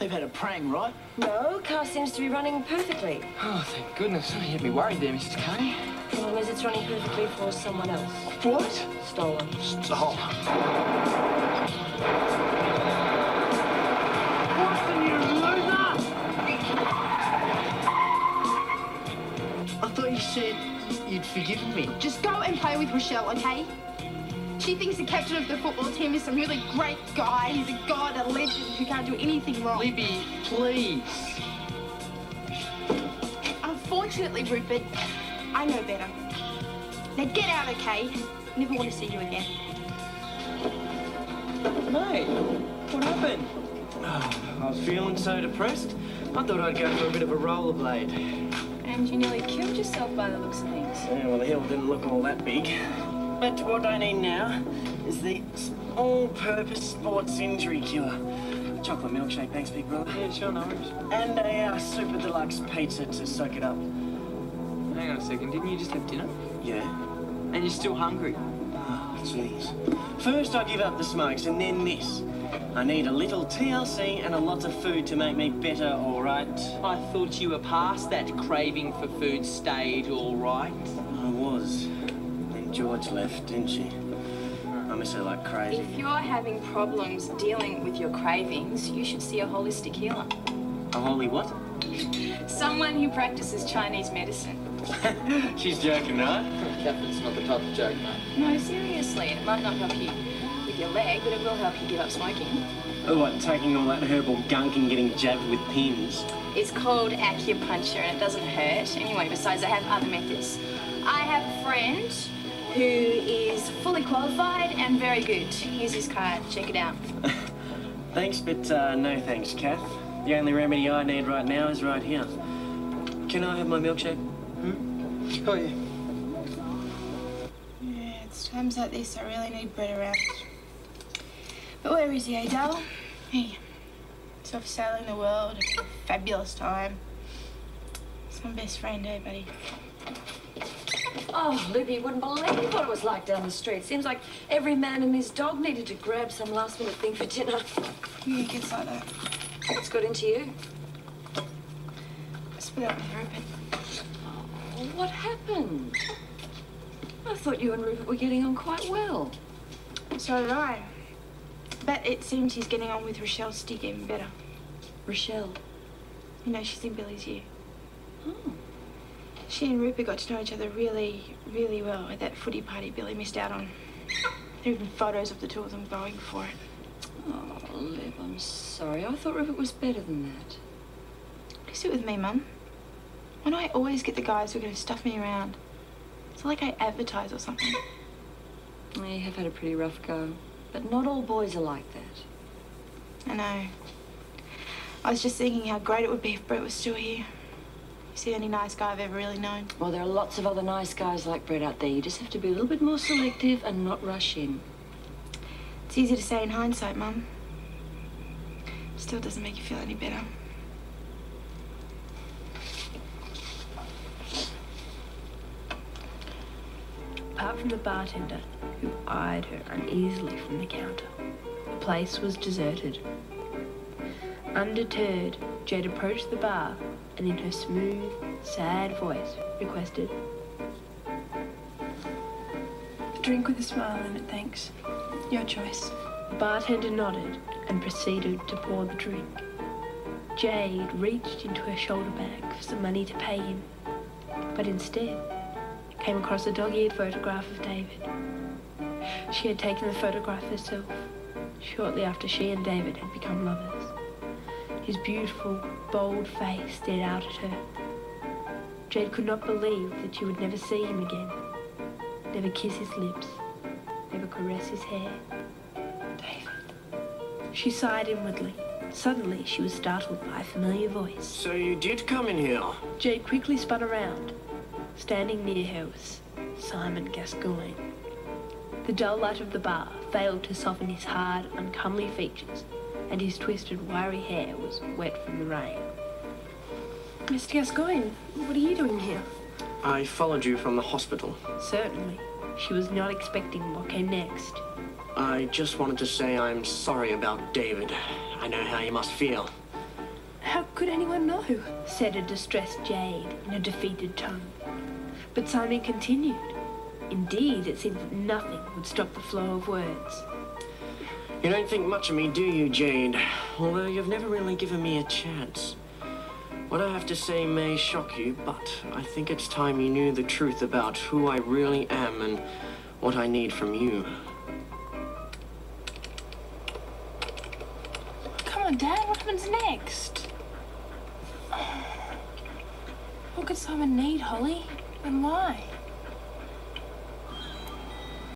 They've had a prang, right? No, car seems to be running perfectly. Oh, thank goodness. You had me worried there, Mrs. Carney. Problem is, it's running perfectly for someone else. What? Stolen. Stole. What's the news, loser? I thought you said you'd forgiven me. Just go and play with Rochelle, okay? She thinks the captain of the football team is some really great guy. He's a god, a legend who can't do anything wrong. Libby, please. Unfortunately, Rupert, I know better. Now get out, okay? Never want to see you again. Mate, what happened? Oh, I was feeling so depressed. I thought I'd go for a bit of a rollerblade. And you nearly killed yourself by the looks of things. Yeah, well, the hill didn't look all that big. But what I need now is the all-purpose sports injury cure. Chocolate milkshake, thanks, big brother. Yeah, sure, no worries. And a super deluxe pizza to soak it up. Hang on a second, didn't you just have dinner? Yeah. And you're still hungry? Oh, jeez. First I give up the smokes and then this. I need a little TLC and a lot of food to make me better, all right? I thought you were past that craving for food stage, all right? I was. Then George left, didn't she? I miss her like crazy. If you're having problems dealing with your cravings, you should see a holistic healer. A holy what? Someone who practices Chinese medicine. She's joking, right? Catherine's not the type of joke, mate. No, seriously, it might not help you with your leg, but it will help you give up smoking. Oh, what, taking all that herbal gunk and getting jabbed with pins? It's called acupuncture and it doesn't hurt. Anyway, besides, I have other methods. I have a friend who is fully qualified and very good. Here's his card. Check it out. Thanks, but no thanks, Kath. The only remedy I need right now is right here. Can I have my milkshake? Oh, yeah. Yeah, it's times like this I really need bread around. But where is he, Dahl? Hey, he's off sailing the world. A fabulous time. He's my best friend, eh, buddy? Oh, Libby wouldn't believe what it was like down the street. Seems like every man and his dog needed to grab some last-minute thing for dinner. Yeah, it gets like that. What's got into you? I split up with Rupert. Oh, what happened? I thought you and Rupert were getting on quite well. So did I. But it seems he's getting on with Rochelle Stick even better. Rochelle? You know, she's in Billy's year. Oh. She and Rupert got to know each other really, really well at that footy party Billy missed out on. There are even photos of the two of them going for it. Oh, Liv, I'm sorry. I thought Rupert was better than that. You sit with me, Mum. Why do I always get the guys who are going to stuff me around? It's like I advertise or something. Well, you have had a pretty rough go. But not all boys are like that. I know. I was just thinking how great it would be if Brett was still here. He's the only nice guy I've ever really known. Well, there are lots of other nice guys like Brett out there. You just have to be a little bit more selective and not rush in. It's easy to say in hindsight, Mum. Still doesn't make you feel any better. Apart from the bartender, who eyed her uneasily from the counter, the place was deserted. Undeterred, Jade approached the bar and in her smooth, sad voice requested, "A drink with a smile in it, thanks. Your choice." The bartender nodded and proceeded to pour the drink. Jade reached into her shoulder bag for some money to pay him, but instead came across a dog-eared photograph of David. She had taken the photograph herself, shortly after she and David had become lovers. His beautiful, bold face stared out at her. Jade could not believe that she would never see him again, never kiss his lips, never caress his hair. David. She sighed inwardly. Suddenly, she was startled by a familiar voice. So you did come in here? Jade quickly spun around. Standing near her was Simon Gascoigne. The dull light of the bar failed to soften his hard, uncomely features, and his twisted, wiry hair was wet from the rain. Mr. Gascoigne, what are you doing here? I followed you from the hospital. Certainly, she was not expecting what came next. I just wanted to say I'm sorry about David. I know how you must feel. How could anyone know? said a distressed Jade in a defeated tone. But Simon continued. Indeed, it seemed that nothing would stop the flow of words. You don't think much of me, do you, Jade? Although you've never really given me a chance. What I have to say may shock you, but I think it's time you knew the truth about who I really am and what I need from you. Come on, Dad, what happens next? What could Simon need, Holly? And why?